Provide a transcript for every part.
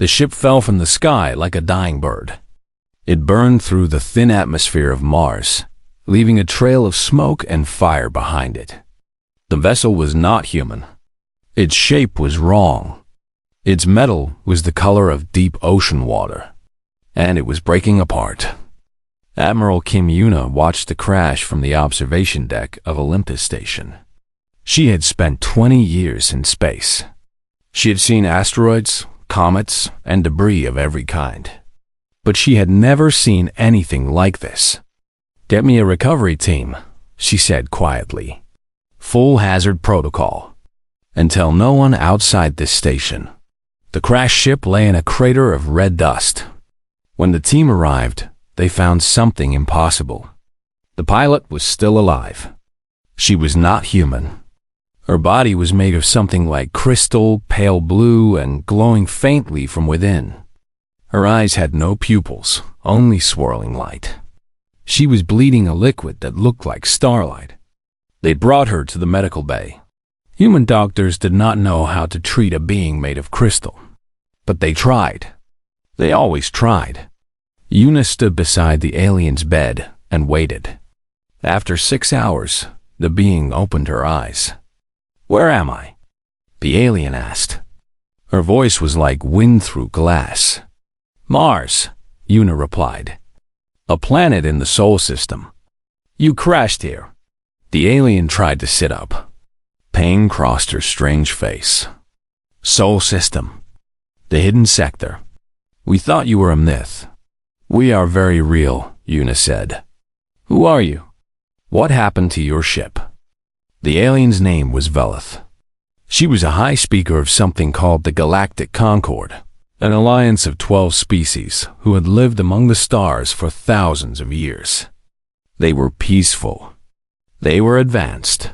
The ship fell from the sky like a dying bird. It burned through the thin atmosphere of Mars, leaving a trail of smoke and fire behind it. The vessel was not human. Its shape was wrong. Its metal was the color of deep ocean water, and it was breaking apart. Admiral Kim Yuna watched the crash from the observation deck of Olympus Station. She had spent 20 years in space. She had seen asteroids, comets, and debris of every kind. But she had never seen anything like this. "Get me a recovery team," she said quietly. "Full hazard protocol. And tell no one outside this station." The crashed ship lay in a crater of red dust. When the team arrived, they found something impossible. The pilot was still alive. She was not human. Her body was made of something like crystal, pale blue, and glowing faintly from within. Her eyes had no pupils, only swirling light. She was bleeding a liquid that looked like starlight. They brought her to the medical bay. Human doctors did not know how to treat a being made of crystal. But they tried. They always tried. Yuna stood beside the alien's bed and waited. After 6 hours, the being opened her eyes. "Where am I?" the alien asked. Her voice was like wind through glass. "Mars," Yuna replied. "A planet in the Sol system. You crashed here." The alien tried to sit up. Pain crossed her strange face. "Sol system. The hidden sector. We thought you were a myth." "We are very real," Yuna said. "Who are you? What happened to your ship?" The alien's name was Velith. She was a high speaker of something called the Galactic Concord, an alliance of 12 species who had lived among the stars for thousands of years. They were peaceful. They were advanced.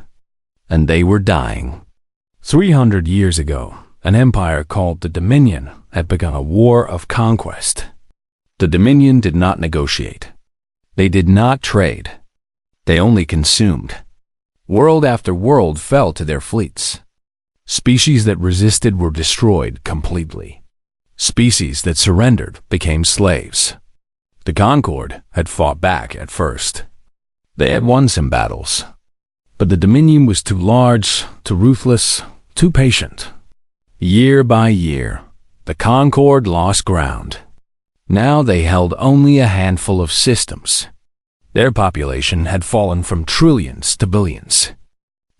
And they were dying. 300 years ago, an empire called the Dominion had begun a war of conquest. The Dominion did not negotiate. They did not trade. They only consumed. World after world fell to their fleets. Species that resisted were destroyed completely. Species that surrendered became slaves. The Concord had fought back at first. They had won some battles. But the Dominion was too large, too ruthless, too patient. Year by year, the Concord lost ground. Now they held only a handful of systems. Their population had fallen from trillions to billions.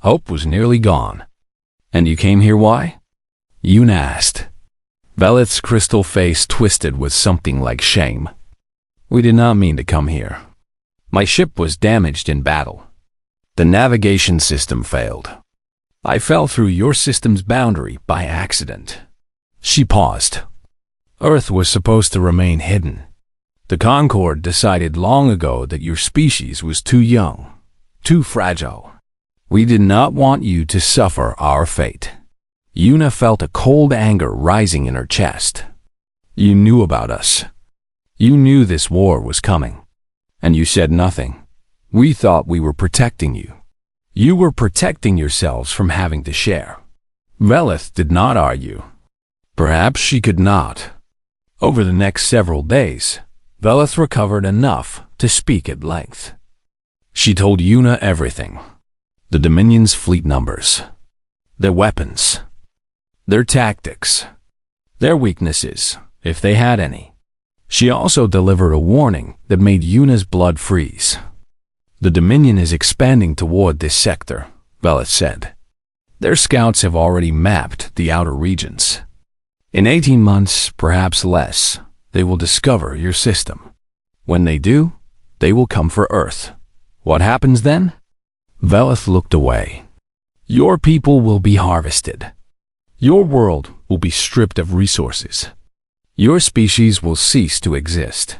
Hope was nearly gone. "And you came here why?" Yuna asked. Velith's crystal face twisted with something like shame. "We did not mean to come here. My ship was damaged in battle. The navigation system failed. I fell through your system's boundary by accident." She paused. Earth was supposed to remain hidden. The Concord decided long ago that your species was too young, too fragile. We did not want you to suffer our fate. Yuna felt a cold anger rising in her chest. You knew about us. You knew this war was coming. And you said nothing. We thought we were protecting you. You were protecting yourselves from having to share. Velith did not argue. Perhaps she could not. Over the next several days, Velith recovered enough to speak at length. She told Yuna everything. The Dominion's fleet numbers, their weapons, their tactics, their weaknesses, if they had any. She also delivered a warning that made Yuna's blood freeze. The Dominion is expanding toward this sector, Velith said. Their scouts have already mapped the outer regions. In 18 months, perhaps less, they will discover your system. When they do, they will come for Earth. What happens then? Velith looked away. Your people will be harvested. Your world will be stripped of resources. Your species will cease to exist.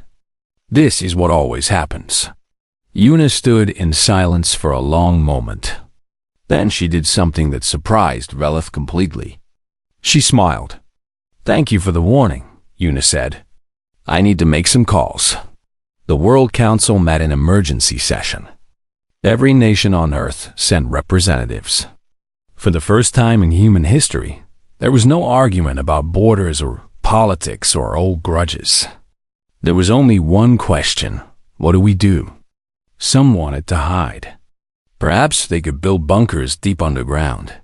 This is what always happens. Yuna stood in silence for a long moment. Then she did something that surprised Velith completely. She smiled. Thank you for the warning, Yuna said. I need to make some calls. The World Council met an emergency session. Every nation on Earth sent representatives. For the first time in human history, there was no argument about borders or politics or old grudges. There was only one question: what do we do? Some wanted to hide. Perhaps they could build bunkers deep underground.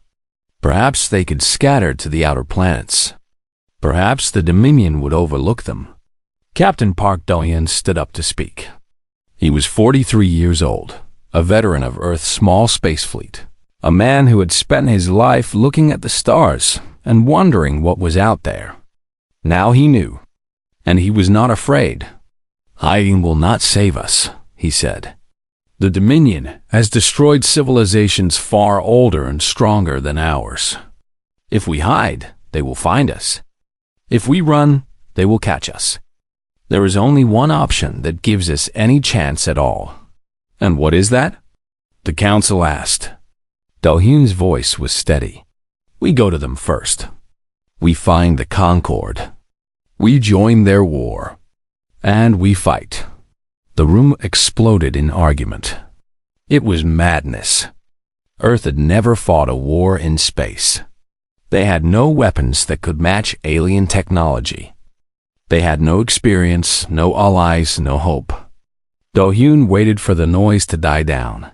Perhaps they could scatter to the outer planets. Perhaps the Dominion would overlook them. Captain Park Do-hyun stood up to speak. He was 43 years old, a veteran of Earth's small space fleet, a man who had spent his life looking at the stars and wondering what was out there. Now he knew, and he was not afraid. Hiding will not save us, he said. The Dominion has destroyed civilizations far older and stronger than ours. If we hide, they will find us. If we run, they will catch us. There is only one option that gives us any chance at all. And what is that? The council asked. Do-hyun's voice was steady. We go to them first. We find the Concord. We join their war. And we fight. The room exploded in argument. It was madness. Earth had never fought a war in space. They had no weapons that could match alien technology. They had no experience, no allies, no hope. Do-hyun waited for the noise to die down.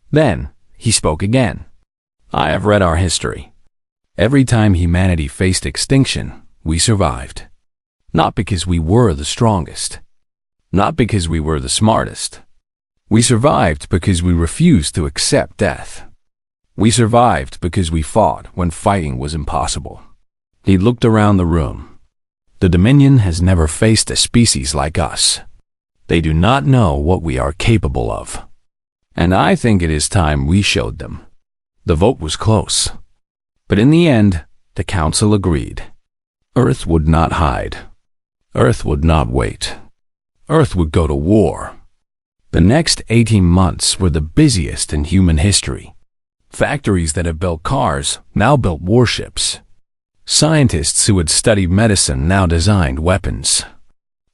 Then he spoke again. I have read our history. Every time humanity faced extinction, we survived. Not because we were the strongest. Not because we were the smartest. We survived because we refused to accept death. We survived because we fought when fighting was impossible. He looked around the room. The Dominion has never faced a species like us. They do not know what we are capable of. And I think it is time we showed them. The vote was close. But in the end, the council agreed. Earth would not hide. Earth would not wait. Earth would go to war. The next 18 months were the busiest in human history. Factories that had built cars now built warships. Scientists who had studied medicine now designed weapons.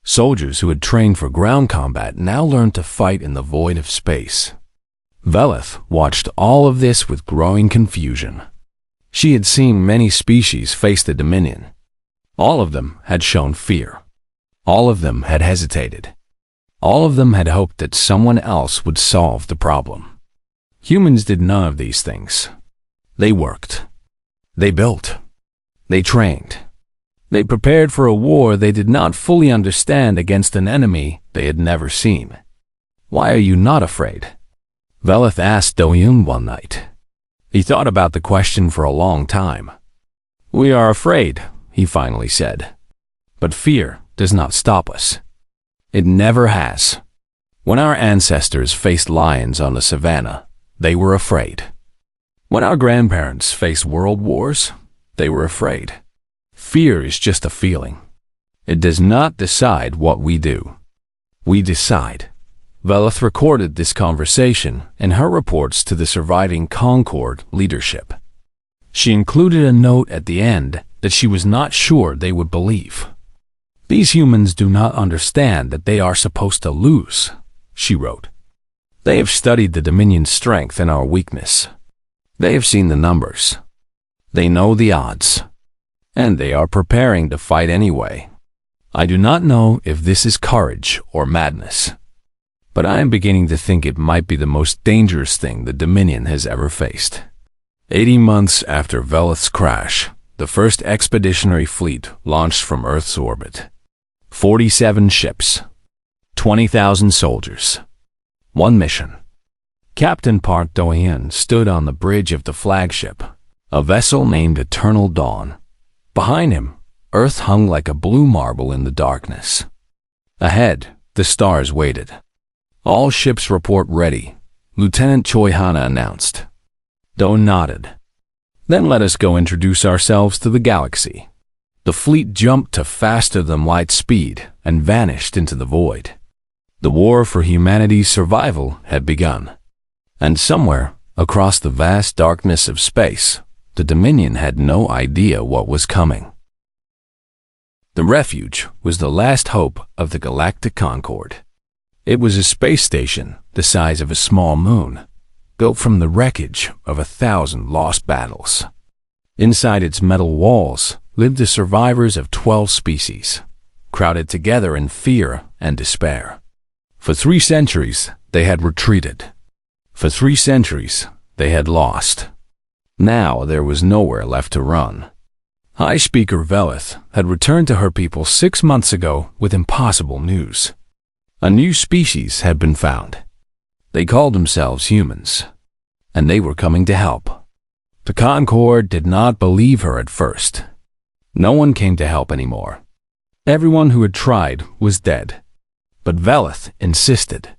Soldiers who had trained for ground combat now learned to fight in the void of space. Velith watched all of this with growing confusion. She had seen many species face the Dominion. All of them had shown fear. All of them had hesitated. All of them had hoped that someone else would solve the problem. Humans did none of these things. They worked. They built. They trained. They prepared for a war they did not fully understand against an enemy they had never seen. Why are you not afraid? Velith asked Do-hyun one night. He thought about the question for a long time. We are afraid, he finally said. But fear does not stop us. It never has. When our ancestors faced lions on the savannah, they were afraid. When our grandparents faced world wars, they were afraid. Fear is just a feeling. It does not decide what we do. We decide. Velith recorded this conversation in her reports to the surviving Concord leadership. She included a note at the end that she was not sure they would believe. These humans do not understand that they are supposed to lose, she wrote. They have studied the Dominion's strength and our weakness. They have seen the numbers. They know the odds. And they are preparing to fight anyway. I do not know if this is courage or madness. But I am beginning to think it might be the most dangerous thing the Dominion has ever faced. 80 months after Velith's crash, the first expeditionary fleet launched from Earth's orbit. 47 ships. 20,000 soldiers. One mission. Captain Park Do-hyun stood on the bridge of the flagship, a vessel named Eternal Dawn. Behind him, Earth hung like a blue marble in the darkness. Ahead, the stars waited. All ships report ready, Lieutenant Choi Hana announced. Do nodded. Then let us go introduce ourselves to the galaxy. The fleet jumped to faster-than-light speed and vanished into the void. The war for humanity's survival had begun. And somewhere, across the vast darkness of space, the Dominion had no idea what was coming. The refuge was the last hope of the Galactic Concord. It was a space station the size of a small moon, built from the wreckage of 1,000 lost battles. Inside its metal walls, lived the survivors of 12 species, crowded together in fear and despair. For 3 centuries, they had retreated. For 3 centuries, they had lost. Now there was nowhere left to run. High Speaker Velith had returned to her people 6 months ago with impossible news. A new species had been found. They called themselves humans, and they were coming to help. The Concord did not believe her at first. No one came to help anymore. Everyone who had tried was dead. But Velith insisted.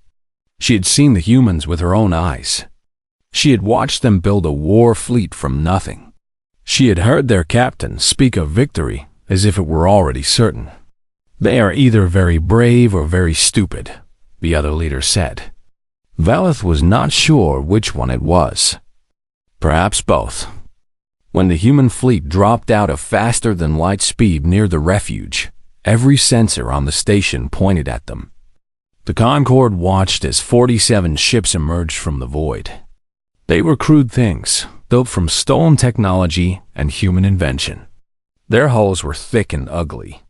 She had seen the humans with her own eyes. She had watched them build a war fleet from nothing. She had heard their captain speak of victory as if it were already certain. "They are either very brave or very stupid," the other leader said. Velith was not sure which one it was. Perhaps both. When the human fleet dropped out of faster-than-light speed near the refuge, every sensor on the station pointed at them. The Concord watched as 47 ships emerged from the void. They were crude things, built from stolen technology and human invention. Their hulls were thick and ugly.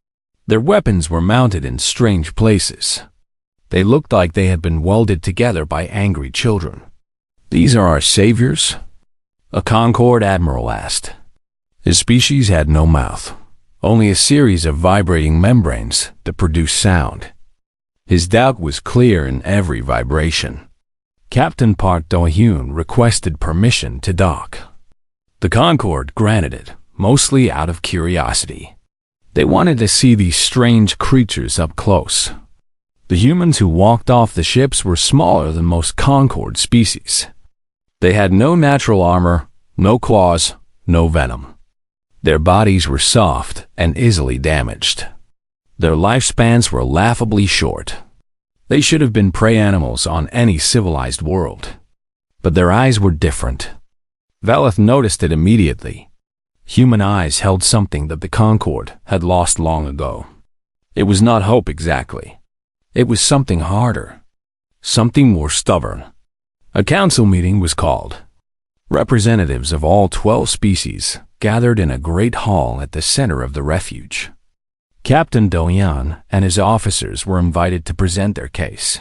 Their weapons were mounted in strange places. They looked like they had been welded together by angry children. "These are our saviors?" a Concord admiral asked. His species had no mouth, only a series of vibrating membranes that produced sound. His doubt was clear in every vibration. Captain Park Do-hyun requested permission to dock. The Concord granted it, mostly out of curiosity. They wanted to see these strange creatures up close. The humans who walked off the ships were smaller than most Concord species. They had no natural armor, no claws, no venom. Their bodies were soft and easily damaged. Their lifespans were laughably short. They should have been prey animals on any civilized world. But their eyes were different. Velith noticed it immediately. Human eyes held something that the Concord had lost long ago. It was not hope exactly. It was something harder, something more stubborn. A council meeting was called. Representatives of all 12 species gathered in a great hall at the center of the refuge. Captain Do-hyun and his officers were invited to present their case.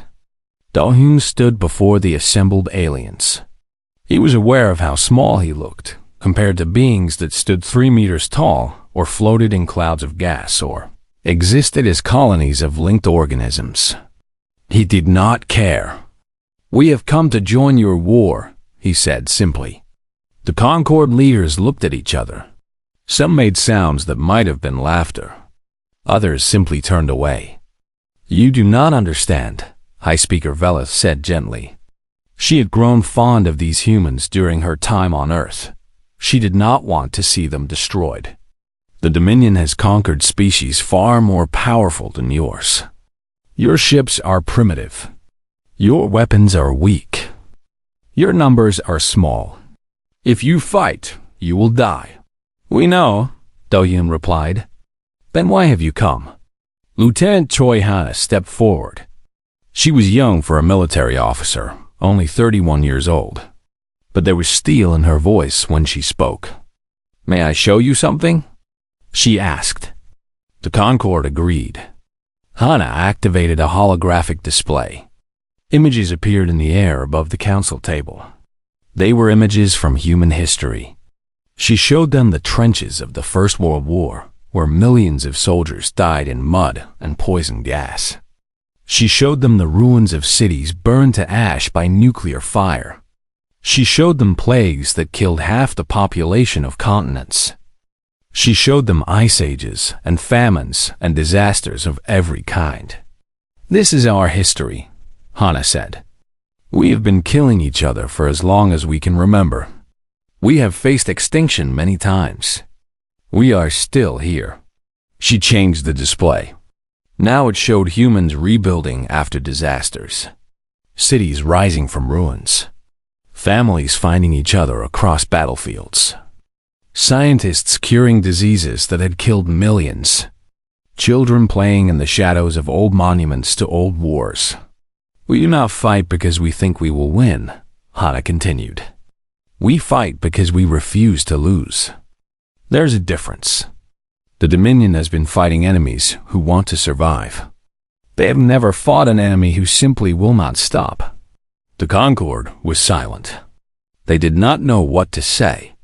Do-hyun stood before the assembled aliens. He was aware of how small he looked compared to beings that stood 3 meters tall or floated in clouds of gas or existed as colonies of linked organisms. He did not care. "We have come to join your war," he said simply. The Concord leaders looked at each other. Some made sounds that might have been laughter. Others simply turned away. "You do not understand," High Speaker Velith said gently. She had grown fond of these humans during her time on Earth. She did not want to see them destroyed. The Dominion has conquered species far more powerful than yours. Your ships are primitive. Your weapons are weak. Your numbers are small. If you fight, you will die." "We know," Do-hyun replied. "Then why have you come?" Lieutenant Choi Hana stepped forward. She was young for a military officer, only 31 years old. But there was steel in her voice when she spoke. "May I show you something?" she asked. The Concord agreed. Hana activated a holographic display. Images appeared in the air above the council table. They were images from human history. She showed them the trenches of the First World War, where millions of soldiers died in mud and poison gas. She showed them the ruins of cities burned to ash by nuclear fire. She showed them plagues that killed half the population of continents. She showed them ice ages and famines and disasters of every kind. "This is our history," Hana said. "We have been killing each other for as long as we can remember. We have faced extinction many times. We are still here." She changed the display. Now it showed humans rebuilding after disasters. Cities rising from ruins. Families finding each other across battlefields. Scientists curing diseases that had killed millions. Children playing in the shadows of old monuments to old wars. "We do not fight because we think we will win," Hana continued. "We fight because we refuse to lose. There's a difference. The Dominion has been fighting enemies who want to survive. They have never fought an enemy who simply will not stop. The Concorde was silent. They did not know what to say.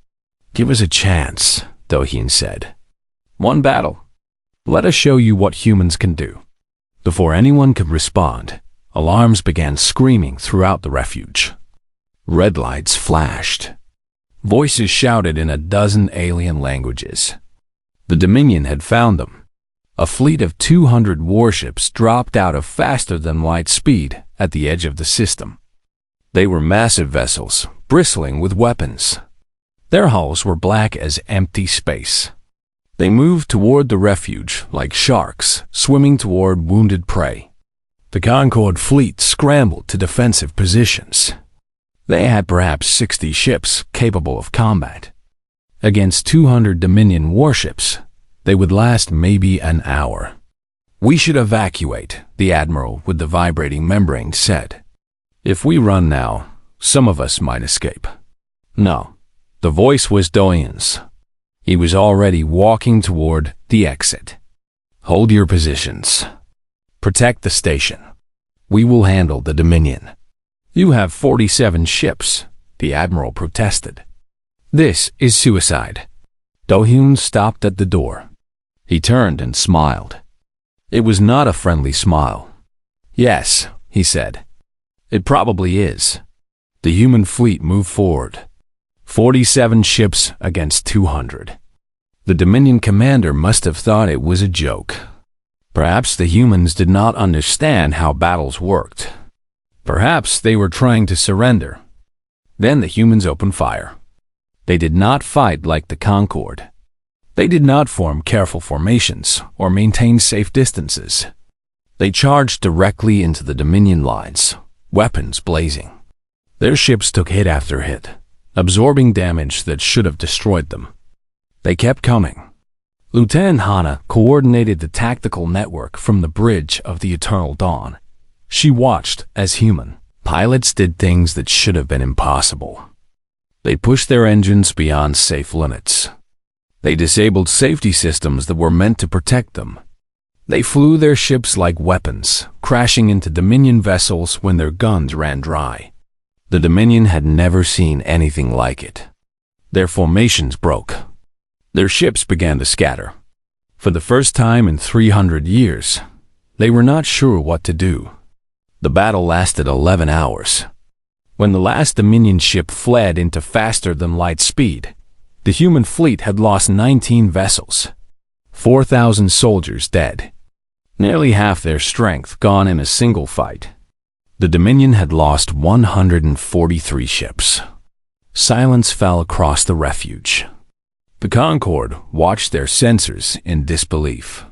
"Give us a chance," Dohyun said. "One battle. Let us show you what humans can do." Before anyone could respond, alarms began screaming throughout the refuge. Red lights flashed. Voices shouted in a dozen alien languages. The Dominion had found them. A fleet of 200 warships dropped out of faster-than-light speed at the edge of the system. They were massive vessels, bristling with weapons. Their hulls were black as empty space. They moved toward the refuge like sharks swimming toward wounded prey. The Concorde fleet scrambled to defensive positions. They had perhaps 60 ships capable of combat. Against 200 Dominion warships, they would last maybe an hour. "We should evacuate," the admiral with the vibrating membrane said. "If we run now, some of us might escape." No, the voice was Dohyun's. He was already walking toward the exit. "Hold your positions. Protect the station. We will handle the Dominion." "You have 47 ships," the admiral protested. "This is suicide." Dohyun stopped at the door. He turned and smiled. It was not a friendly smile. "Yes," he said. "It probably is." The human fleet moved forward. 47 ships against 200. The Dominion commander must have thought it was a joke. Perhaps the humans did not understand how battles worked. Perhaps they were trying to surrender. Then the humans opened fire. They did not fight like the Concorde. They did not form careful formations or maintain safe distances. They charged directly into the Dominion lines, weapons blazing. Their ships took hit after hit, absorbing damage that should have destroyed them. They kept coming. Lieutenant Hana coordinated the tactical network from the bridge of the Eternal Dawn. She watched as human pilots did things that should have been impossible. They pushed their engines beyond safe limits. They disabled safety systems that were meant to protect them. They flew their ships like weapons, crashing into Dominion vessels when their guns ran dry. The Dominion had never seen anything like it. Their formations broke. Their ships began to scatter. For the first time in 300 years, they were not sure what to do. The battle lasted 11 hours. When the last Dominion ship fled into faster-than-light speed, the human fleet had lost 19 vessels, 4,000 soldiers dead, nearly half their strength gone in a single fight. The Dominion had lost 143 ships. Silence fell across the refuge. The Concorde watched their sensors in disbelief.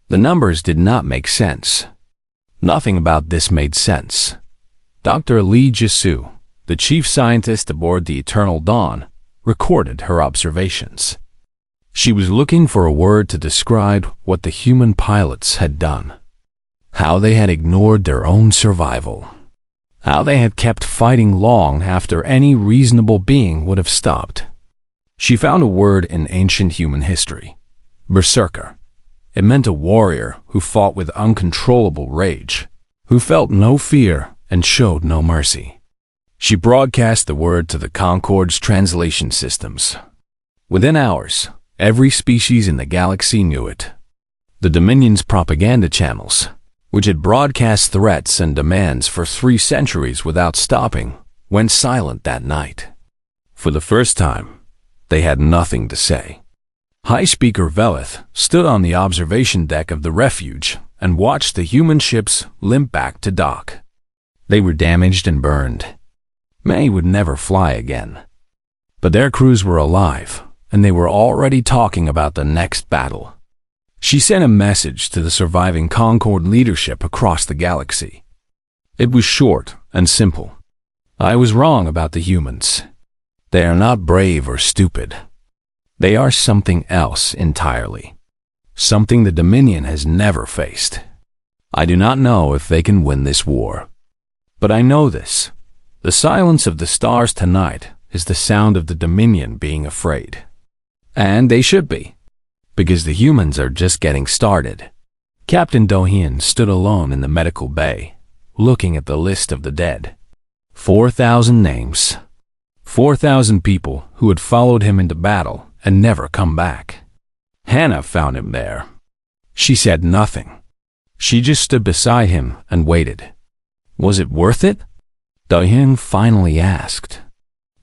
The numbers did not make sense. Nothing about this made sense. Dr. Lee Jisoo, the chief scientist aboard the Eternal Dawn, recorded her observations. She was looking for a word to describe what the human pilots had done. How they had ignored their own survival. How they had kept fighting long after any reasonable being would have stopped. She found a word in ancient human history, berserker. It meant a warrior who fought with uncontrollable rage, who felt no fear and showed no mercy. She broadcast the word to the Concorde's translation systems. Within hours, every species in the galaxy knew it. The Dominion's propaganda channels, which had broadcast threats and demands for 3 centuries without stopping, went silent that night. For the first time, they had nothing to say. High Speaker Velith stood on the observation deck of the refuge and watched the human ships limp back to dock. They were damaged and burned. Many would never fly again. But their crews were alive, and they were already talking about the next battle. She sent a message to the surviving Concorde leadership across the galaxy. It was short and simple. "I was wrong about the humans. They are not brave or stupid. They are something else entirely. Something the Dominion has never faced. I do not know if they can win this war. But I know this. The silence of the stars tonight is the sound of the Dominion being afraid. And they should be. because the humans are just getting started. Captain Do-hyun stood alone in the medical bay, looking at the list of the dead. 4,000 names. 4,000 people who had followed him into battle and never come back. Hannah found him there. She said nothing. She just stood beside him and waited. Was it worth it? Do-hyun finally asked.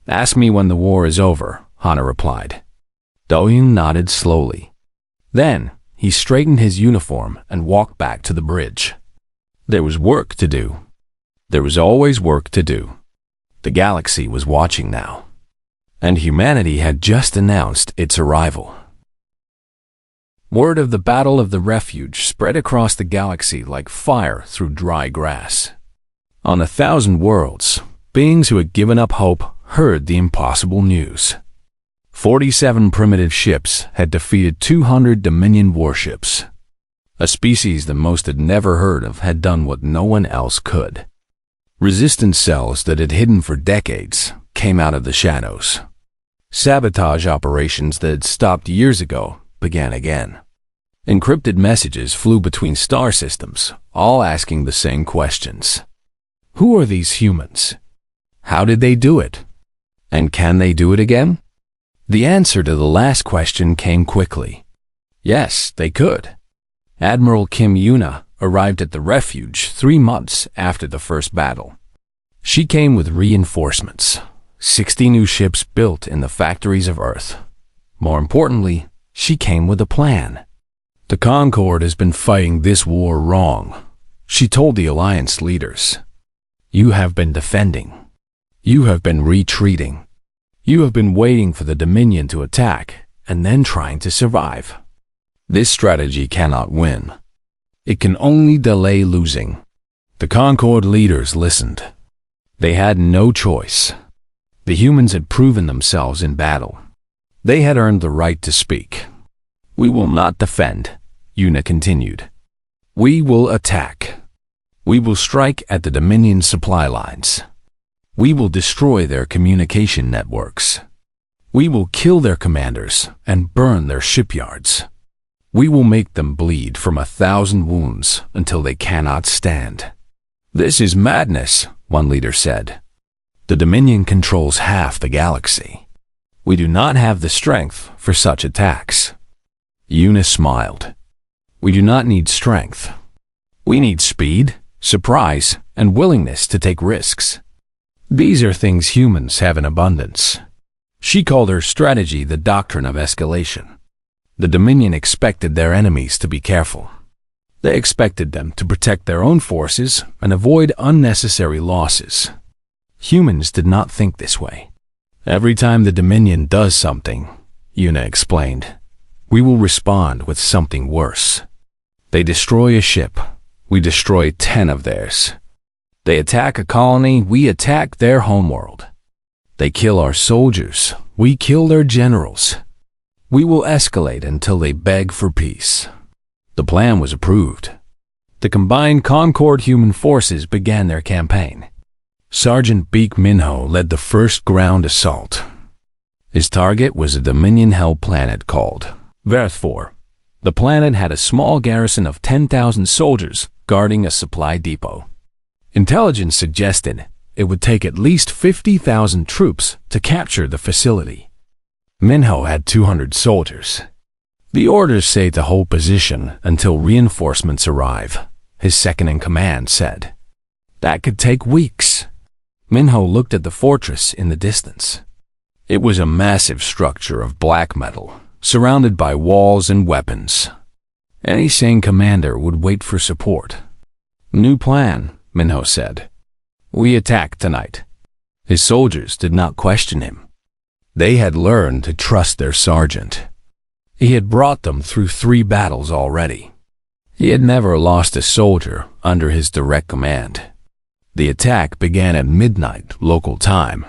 Ask me when the war is over, Hannah replied. Do-hyun nodded slowly. Then he straightened his uniform and walked back to the bridge. There was work to do. There was always work to do. The galaxy was watching now. And humanity had just announced its arrival. Word of the Battle of the Refuge spread across the galaxy like fire through dry grass. On 1,000 worlds, beings who had given up hope heard the impossible news. 47 primitive ships had defeated 200 Dominion warships. A species that most had never heard of had done what no one else could. Resistance cells that had hidden for decades came out of the shadows. Sabotage operations that had stopped years ago began again. Encrypted messages flew between star systems, all asking the same questions. Who are these humans? How did they do it? And can they do it again? The answer to the last question came quickly. Yes, they could. Admiral Kim Yuna arrived at the refuge 3 months after the first battle. She came with reinforcements, 60 new ships built in the factories of Earth. More importantly, she came with a plan. The Concord has been fighting this war wrong, she told the Alliance leaders. You have been defending. You have been retreating. You have been waiting for the Dominion to attack and then trying to survive. This strategy cannot win. It can only delay losing. The Concord leaders listened. They had no choice. The humans had proven themselves in battle. They had earned the right to speak. We will not defend, Yuna continued. We will attack. We will strike at the Dominion supply lines. We will destroy their communication networks. We will kill their commanders and burn their shipyards. We will make them bleed from 1,000 wounds until they cannot stand. This is madness, one leader said. The Dominion controls half the galaxy. We do not have the strength for such attacks. Yuna smiled. We do not need strength. We need speed, surprise, and willingness to take risks. These are things humans have in abundance. She called her strategy the doctrine of escalation. The Dominion expected their enemies to be careful. They expected them to protect their own forces and avoid unnecessary losses. Humans did not think this way. Every time the Dominion does something, Yuna explained, we will respond with something worse. They destroy a ship, we destroy 10 of theirs. They attack a colony, we attack their homeworld. They kill our soldiers, we kill their generals. We will escalate until they beg for peace. The plan was approved. The combined Concord human forces began their campaign. Sergeant Baek Minho led the first ground assault. His target was a Dominion-held planet called Verth-4. The planet had a small garrison of 10,000 soldiers guarding a supply depot. Intelligence suggested it would take at least 50,000 troops to capture the facility. Minho had 200 soldiers. The orders say to hold position until reinforcements arrive, his second-in-command said. That could take weeks. Minho looked at the fortress in the distance. It was a massive structure of black metal, surrounded by walls and weapons. Any sane commander would wait for support. New plan, Minho said. We attack tonight. His soldiers did not question him. They had learned to trust their sergeant. He had brought them through 3 battles already. He had never lost a soldier under his direct command. The attack began at midnight local time.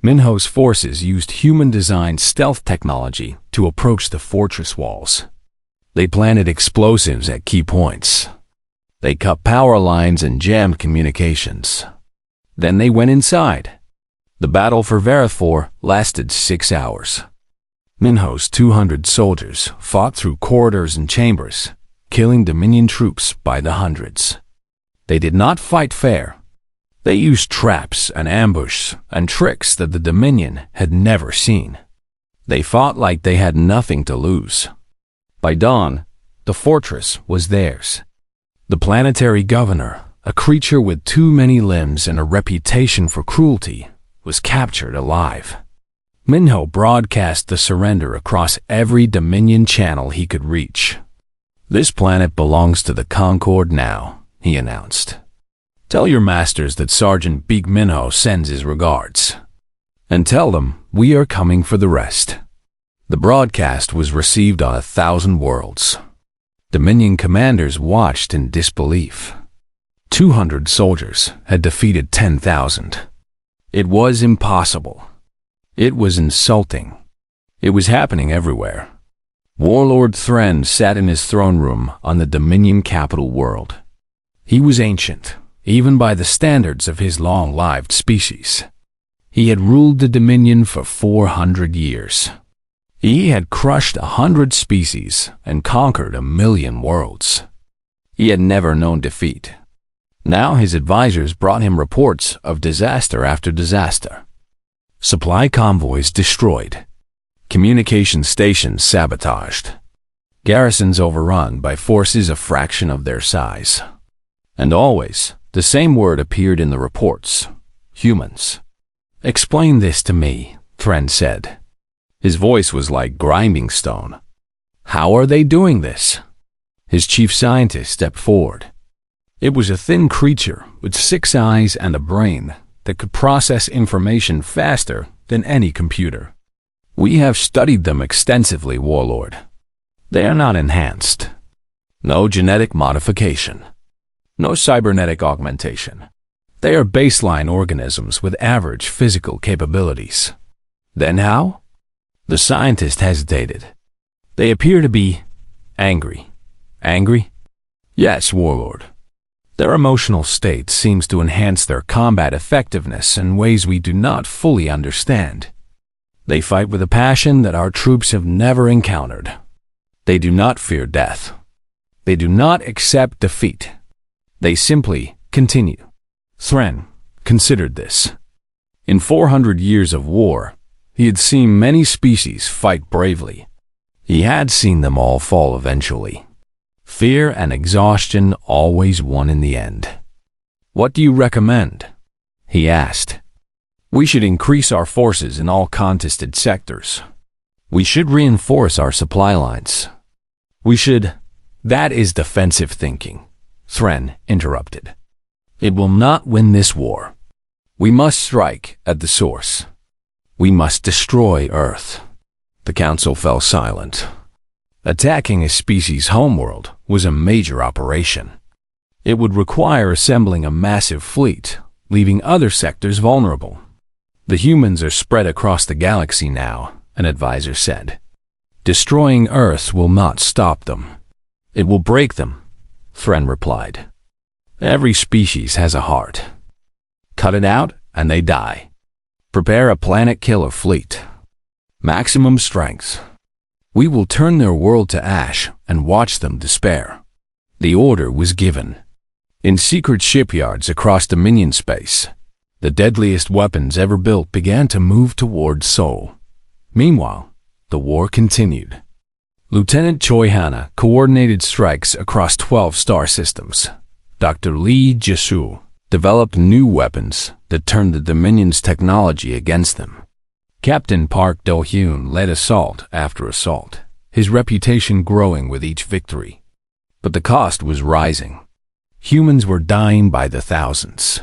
Minho's forces used human-designed stealth technology to approach the fortress walls. They planted explosives at key points. They cut power lines and jammed communications. Then they went inside. The battle for Verth-4 lasted 6 hours. Minho's 200 soldiers fought through corridors and chambers, killing Dominion troops by the hundreds. They did not fight fair. They used traps and ambush and tricks that the Dominion had never seen. They fought like they had nothing to lose. By dawn, the fortress was theirs. The planetary governor, a creature with too many limbs and a reputation for cruelty, was captured alive. Minho broadcast the surrender across every Dominion channel he could reach. "This planet belongs to the Concord now," he announced. "Tell your masters that Sergeant Big Minho sends his regards. And tell them we are coming for the rest." The broadcast was received on 1,000 worlds. Dominion commanders watched in disbelief. 200 soldiers had defeated 10,000. It was impossible. It was insulting. It was happening everywhere. Warlord Thren sat in his throne room on the Dominion capital world. He was ancient, even by the standards of his long-lived species. He had ruled the Dominion for 400 years. He had crushed 100 species and conquered 1,000,000 worlds. He had never known defeat. Now his advisors brought him reports of disaster after disaster. Supply convoys destroyed. Communication stations sabotaged. Garrisons overrun by forces a fraction of their size. And always, the same word appeared in the reports: humans. "Explain this to me," Thren said. His voice was like grinding stone. "How are they doing this?" His chief scientist stepped forward. It was a thin creature with 6 eyes and a brain that could process information faster than any computer. "We have studied them extensively, Warlord. They are not enhanced. No genetic modification. No cybernetic augmentation. They are baseline organisms with average physical capabilities." "Then how?" The scientist hesitated. "They appear to be angry." "Angry?" "Yes, Warlord. Their emotional state seems to enhance their combat effectiveness in ways we do not fully understand. They fight with a passion that our troops have never encountered. They do not fear death. They do not accept defeat. They simply continue." Thren considered this. In 400 years of war, he had seen many species fight bravely. He had seen them all fall eventually. Fear and exhaustion always won in the end. "What do you recommend?" he asked. "We should increase our forces in all contested sectors. We should reinforce our supply lines. We should—" "That is defensive thinking," Thren interrupted. "It will not win this war. We must strike at the source. We must destroy Earth." The council fell silent. Attacking a species' homeworld was a major operation. It would require assembling a massive fleet, leaving other sectors vulnerable. "The humans are spread across the galaxy now," an advisor said. "Destroying Earth will not stop them. It will break them," Thren replied. "Every species has a heart. Cut it out and they die. Prepare a planet killer fleet. Maximum strength. We will turn their world to ash and watch them despair." The order was given. In secret shipyards across Dominion space, the deadliest weapons ever built began to move toward Seoul. Meanwhile, the war continued. Lieutenant Choi Hanna coordinated strikes across 12 star systems. Dr. Lee Jisoo developed new weapons that turned the Dominion's technology against them. Captain Park Do-hyun led assault after assault, his reputation growing with each victory. But the cost was rising. Humans were dying by the thousands.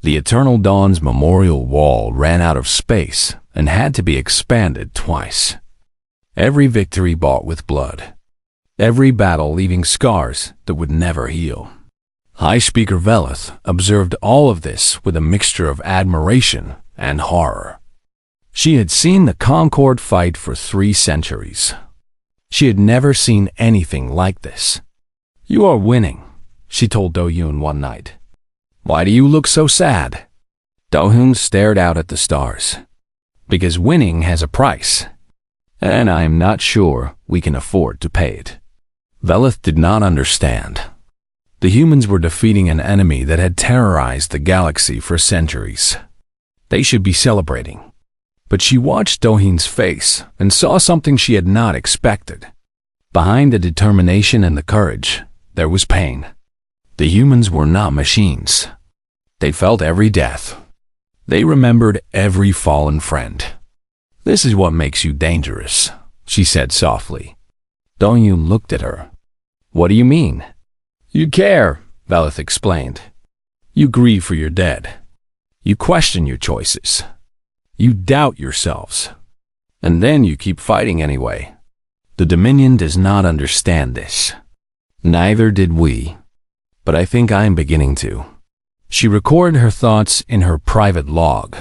The Eternal Dawn's memorial wall ran out of space and had to be expanded twice. Every victory bought with blood. Every battle leaving scars that would never heal. High Speaker Veleth observed all of this with a mixture of admiration and horror. She had seen the Concord fight for 3 centuries. She had never seen anything like this. "You are winning," she told Do-hyun one night. "Why do you look so sad?" Do-hyun stared out at the stars. "Because winning has a price." and I am not sure we can afford to pay it. Velith did not understand. The humans were defeating an enemy that had terrorized the galaxy for centuries. They should be celebrating. But she watched Dohyun's face and saw something she had not expected. Behind the determination and the courage, there was pain. The humans were not machines. They felt every death. They remembered every fallen friend. "This is what makes you dangerous," she said softly. Dohyun looked at her. "What do you mean?" "You care," Velith explained. "You grieve for your dead. You question your choices. You doubt yourselves. And then you keep fighting anyway. The Dominion does not understand this. Neither did we. But I think I am beginning to." She recorded her thoughts in her private log.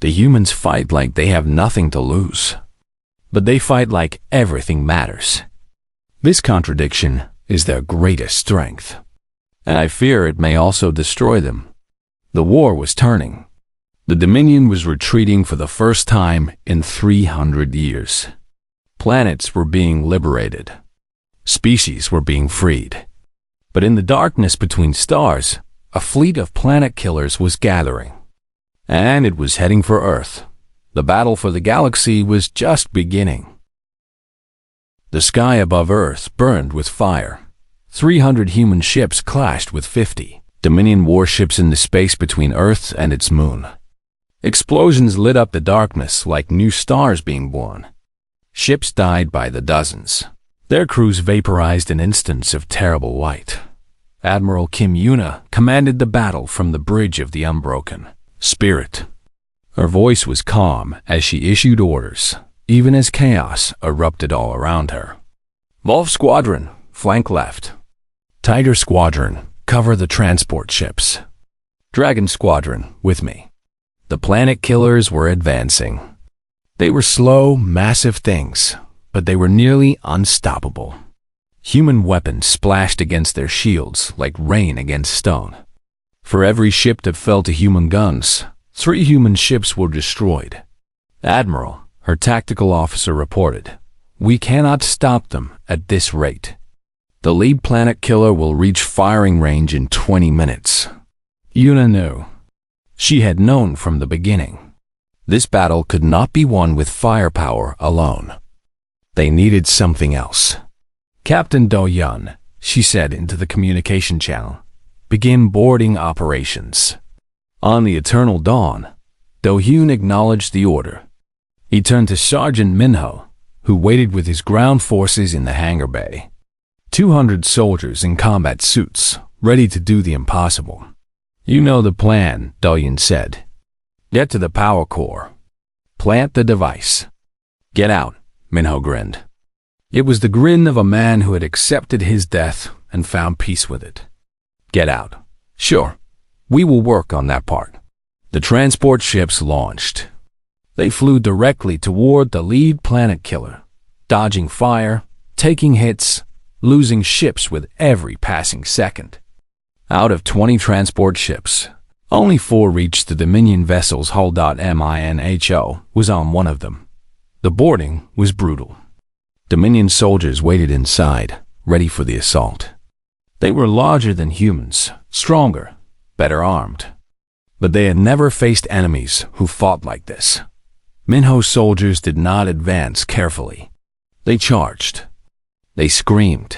The humans fight like they have nothing to lose. But they fight like everything matters. This contradiction is their greatest strength. And I fear it may also destroy them. The war was turning. The Dominion was retreating for the first time in 300 years. Planets were being liberated. Species were being freed. But in the darkness between stars, a fleet of planet killers was gathering. And it was heading for Earth. The battle for the galaxy was just beginning. The sky above Earth burned with fire. 300 human ships clashed with 50 Dominion warships in the space between Earth and its moon. Explosions lit up the darkness like new stars being born. Ships died by the dozens. Their crews vaporized in instants of terrible white. Admiral Kim Yuna commanded the battle from the bridge of the Unbroken Spirit. Her voice was calm as she issued orders, even as chaos erupted all around her. "Wolf Squadron, flank left. Tiger Squadron, cover the transport ships. Dragon Squadron, with me." The planet killers were advancing. They were slow, massive things, but they were nearly unstoppable. Human weapons splashed against their shields like rain against stone. For every ship that fell to human guns, 3 human ships were destroyed. "Admiral," her tactical officer reported, "we cannot stop them at this rate. The lead planet killer will reach firing range in 20 minutes. Yuna knew. She had known from the beginning. This battle could not be won with firepower alone. They needed something else. "Captain Do-Yun," she said into the communication channel, "begin boarding operations." On the Eternal Dawn, Do-Hyun acknowledged the order. He turned to Sergeant Minho, who waited with his ground forces in the hangar bay. 200 soldiers in combat suits, ready to do the impossible. "You know the plan," Do-Hyun said. "Get to the power core. Plant the device. Get out," Minho grinned. It was the grin of a man who had accepted his death and found peace with it. "Get out. Sure, we will work on that part." The transport ships launched. They flew directly toward the lead planet killer, dodging fire, taking hits, losing ships with every passing second. Out of 20 transport ships, only 4 reached the Dominion vessel's hull. Minho was on one of them. The boarding was brutal. Dominion soldiers waited inside, ready for the assault. They were larger than humans, stronger, better armed. But they had never faced enemies who fought like this. Minho's soldiers did not advance carefully. They charged. They screamed.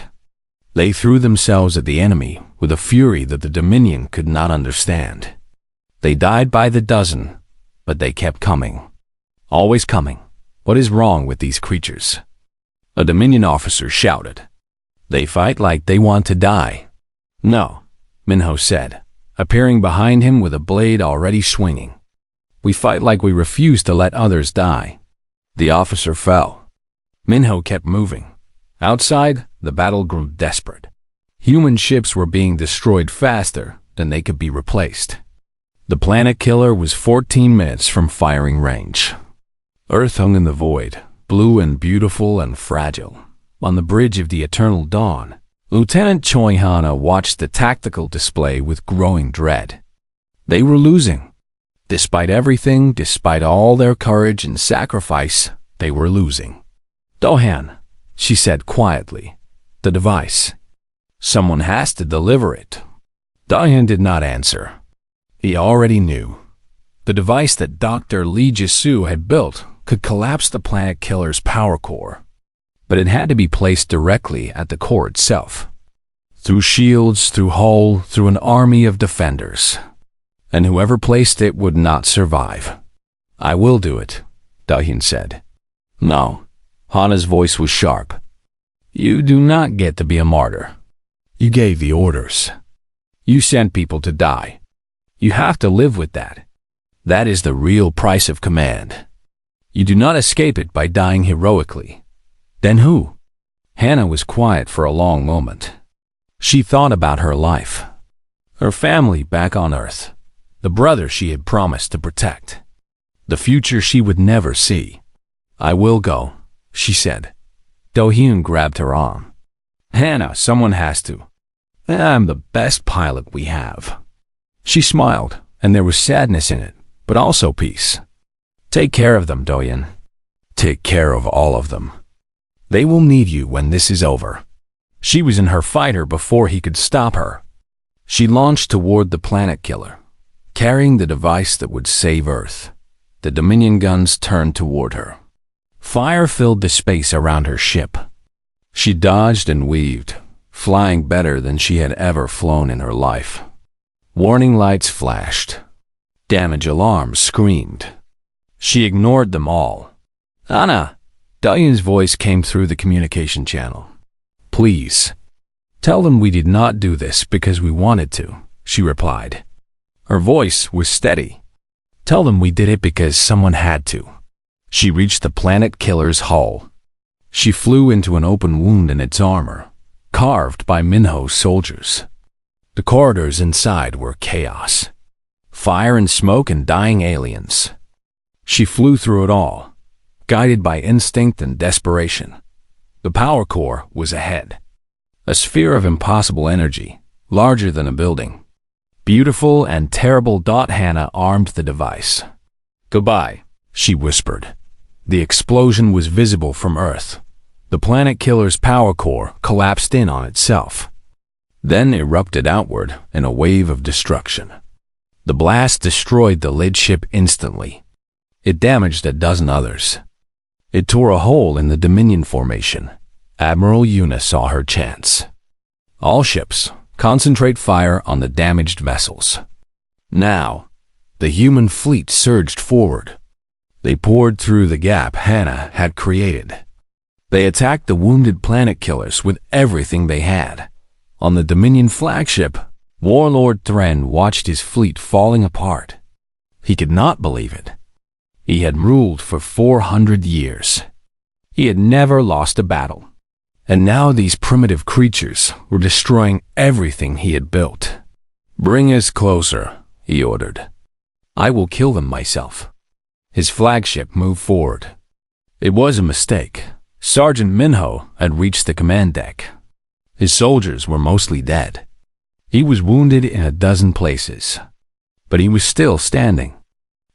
They threw themselves at the enemy with a fury that the Dominion could not understand. They died by the dozen, but they kept coming. Always coming. What is wrong with these creatures? A Dominion officer shouted. "They fight like they want to die." "No," Minho said, appearing behind him with a blade already swinging. "We fight like we refuse to let others die." The officer fell. Minho kept moving. Outside, the battle grew desperate. Human ships were being destroyed faster than they could be replaced. The planet killer was 14 minutes from firing range. Earth hung in the void, blue and beautiful and fragile. On the bridge of the Eternal Dawn, Lieutenant Choi Hana watched the tactical display with growing dread. They were losing. Despite everything, despite all their courage and sacrifice, they were losing. "Dohan," she said quietly. "The device. Someone has to deliver it." Dohan did not answer. He already knew. The device that Dr. Lee Jisoo had built could collapse the planet killer's power core. But it had to be placed directly at the core itself. Through shields, through hull, through an army of defenders. And whoever placed it would not survive. "I will do it," Dahyun said. "No." Hana's voice was sharp. "You do not get to be a martyr. You gave the orders. You sent people to die. You have to live with that. That is the real price of command. You do not escape it by dying heroically. Then who?" Hana was quiet for a long moment. She thought about her life. Her family back on Earth. The brother she had promised to protect. The future she would never see. "I will go," she said. Do-hyun grabbed her arm. "Hana, someone has to. I'm the best pilot we have." She smiled, and there was sadness in it, but also peace. "Take care of them, Do-hyun. Take care of all of them. They will need you when this is over." She was in her fighter before he could stop her. She launched toward the planet killer, carrying the device that would save Earth. The Dominion guns turned toward her. Fire filled the space around her ship. She dodged and weaved, flying better than she had ever flown in her life. Warning lights flashed. Damage alarms screamed. She ignored them all. "Anna!" Dahyun's voice came through the communication channel. "Please. Tell them we did not do this because we wanted to," she replied. Her voice was steady. "Tell them we did it because someone had to." She reached the planet killer's hull. She flew into an open wound in its armor, carved by Minho's soldiers. The corridors inside were chaos. Fire and smoke and dying aliens. She flew through it all, guided by instinct and desperation. The power core was ahead. A sphere of impossible energy, larger than a building. Beautiful and terrible. Hana armed the device. "Goodbye," she whispered. The explosion was visible from Earth. The planet killer's power core collapsed in on itself, then erupted outward in a wave of destruction. The blast destroyed the lid ship instantly. It damaged a dozen others. It tore a hole in the Dominion formation. Admiral Yuna saw her chance. "All ships, concentrate fire on the damaged vessels." Now, the human fleet surged forward. They poured through the gap Hana had created. They attacked the wounded planet killers with everything they had. On the Dominion flagship, Warlord Thren watched his fleet falling apart. He could not believe it. He had ruled for 400 years. He had never lost a battle. And now these primitive creatures were destroying everything he had built. "Bring us closer," he ordered. "I will kill them myself." His flagship moved forward. It was a mistake. Sergeant Minho had reached the command deck. His soldiers were mostly dead. He was wounded in a dozen places. But he was still standing,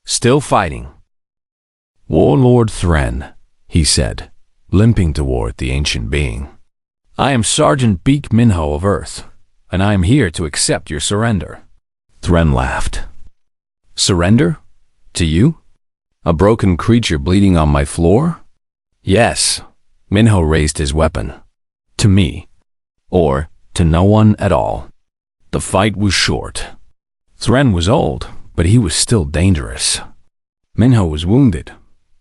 still fighting. "Warlord Thren," he said, limping toward the ancient being. "I am Sergeant Beak Minho of Earth, and I am here to accept your surrender." Thren laughed. "Surrender? To you? A broken creature bleeding on my floor?" "Yes." Minho raised his weapon. "To me. Or to no one at all." The fight was short. Thren was old, but he was still dangerous. Minho was wounded,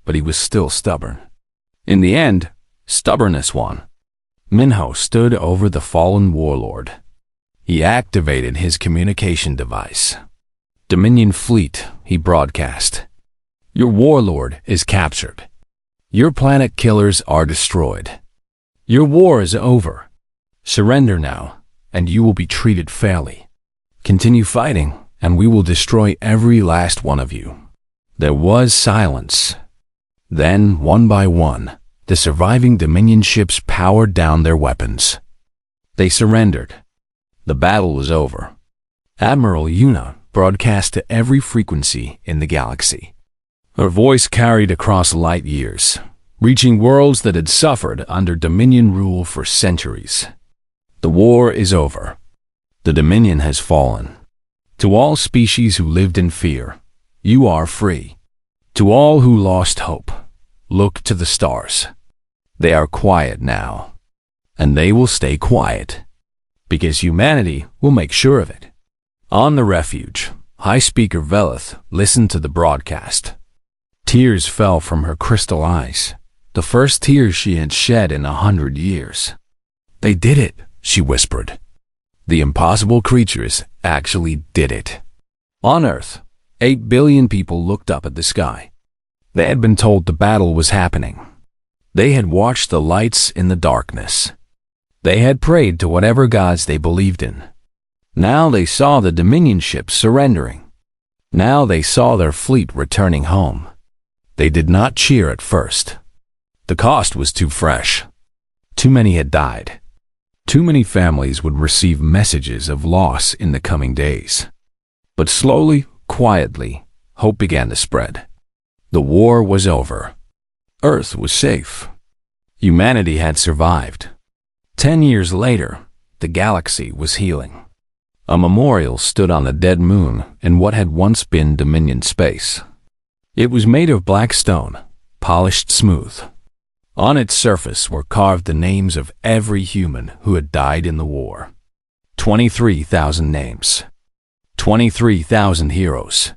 but he was still stubborn. In the end, stubbornness won. Minho stood over the fallen warlord. He activated his communication device. "Dominion fleet," he broadcast. "Your warlord is captured. Your planet killers are destroyed. Your war is over. Surrender now, and you will be treated fairly. Continue fighting, and we will destroy every last one of you." There was silence. Then, one by one, the surviving Dominion ships powered down their weapons. They surrendered. The battle was over. Admiral Yuna broadcast to every frequency in the galaxy. Her voice carried across light years. reaching worlds that had suffered under Dominion rule for centuries. The war is over. The Dominion has fallen. To all species who lived in fear, you are free. To all who lost hope, look to the stars. They are quiet now, and they will stay quiet, because humanity will make sure of it. On the refuge, High Speaker Velith listened to the broadcast. Tears fell from her crystal eyes, the first tears she had shed in 100 years. "They did it," she whispered. "The impossible creatures actually did it." On Earth, 8 billion people looked up at the sky. They had been told the battle was happening. They had watched the lights in the darkness. They had prayed to whatever gods they believed in. Now they saw the Dominion ships surrendering. Now they saw their fleet returning home. They did not cheer at first. The cost was too fresh. Too many had died. Too many families would receive messages of loss in the coming days. But slowly, quietly, hope began to spread. The war was over. Earth was safe. Humanity had survived. 10 years later, the galaxy was healing. A memorial stood on the dead moon in what had once been Dominion space. It was made of black stone, polished smooth. On its surface were carved the names of every human who had died in the war. 23,000 names. 23,000 heroes.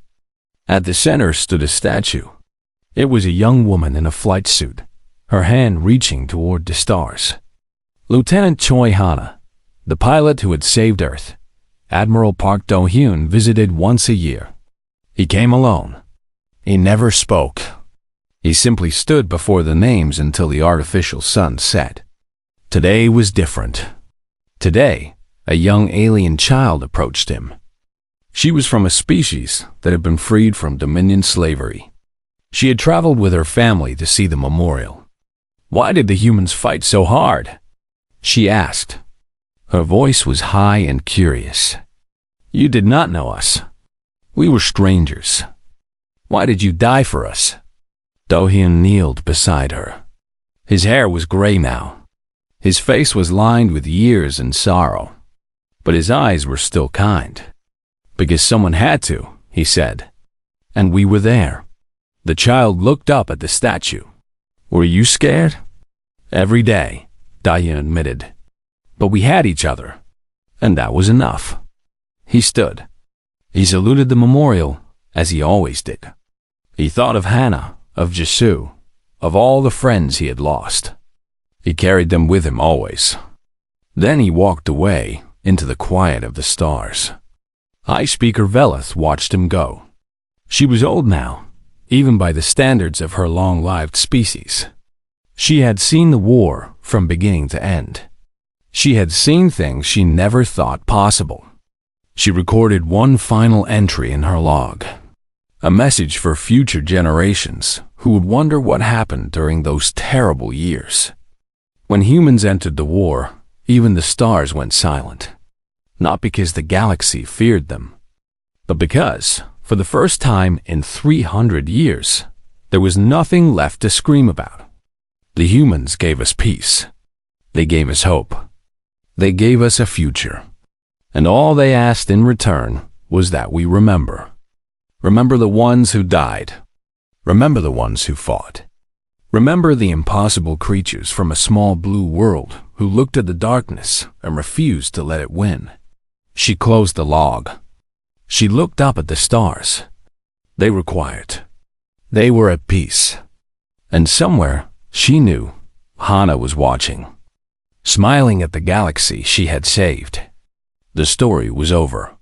At the center stood a statue. It was a young woman in a flight suit, her hand reaching toward the stars. Lieutenant Choi Hana, the pilot who had saved Earth. Admiral Park Do-hyun visited once a year. He came alone. He never spoke. He simply stood before the names until the artificial sun set. Today was different. Today, a young alien child approached him. She was from a species that had been freed from Dominion slavery. She had traveled with her family to see the memorial. "Why did the humans fight so hard?" she asked. Her voice was high and curious. "You did not know us. We were strangers. Why did you die for us?" Do-hyun kneeled beside her. His hair was gray now. His face was lined with years and sorrow. But his eyes were still kind. "Because someone had to," he said. "And we were there." The child looked up at the statue. "Were you scared?" "Every day," Do-hyun admitted. "But we had each other, and that was enough." He stood. He saluted the memorial, as he always did. He thought of Hannah, of Jisoo, of all the friends he had lost. He carried them with him always. Then he walked away into the quiet of the stars. High Speaker Velith watched him go. She was old now, even by the standards of her long-lived species. She had seen the war from beginning to end. She had seen things she never thought possible. She recorded one final entry in her log, a message for future generations who would wonder what happened during those terrible years. When humans entered the war, even the stars went silent. Not because the galaxy feared them, but because, for the first time in 300 years, there was nothing left to scream about. The humans gave us peace. They gave us hope. They gave us a future. And all they asked in return was that we remember. Remember the ones who died. Remember the ones who fought. Remember the impossible creatures from a small blue world who looked at the darkness and refused to let it win. She closed the log. She looked up at the stars. They were quiet. They were at peace. And somewhere, she knew, Hana was watching, smiling at the galaxy she had saved. The story was over,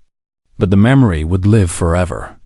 but the memory would live forever.